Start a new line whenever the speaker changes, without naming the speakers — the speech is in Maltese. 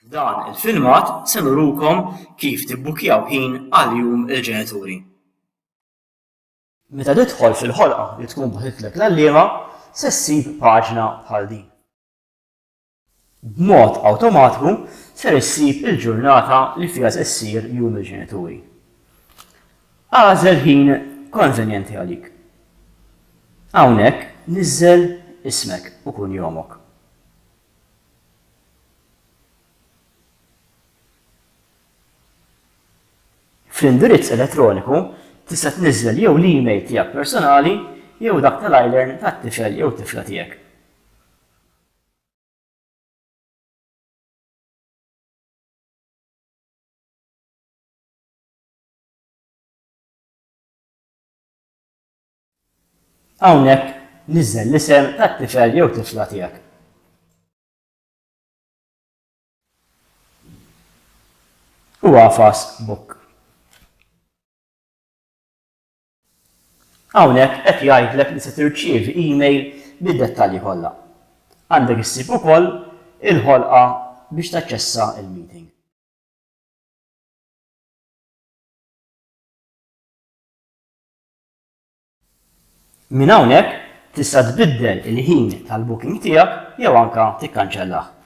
F'dan il-filmat se nurukom kif tibbukjaw ħin għal-jum il-ġenituri. Meta tidħol fil-ħolqa li tkun baħitlek l-għalliema, se ssib paġna bħal din. B'mod awtomatiku ser issib il-ġurnata li fiha se ssir jum il-ġenituri. Għażel ħin konvenjenti għalik. Hawnhekk niżżel ismek u kunjomok. Fl-indirizz elettroniku tista' tniżżel jew l-email tiegħek personali jew dak tal-għajlern tat-tifel jew tifla tiegħek. Hawnhekk niżżel l-isem tat-tifel jew tifla tiegħek. U għafas book. Hawnhekk qed jgħidlek li se tirċievi email bid-dettalji kollha. Għandek issib ukoll il-ħolqa biex taċċessa il-meeting. Minn hawnhekk tista' tbiddel il-ħin tal-booking tiegħek jew anke tikkanċellah.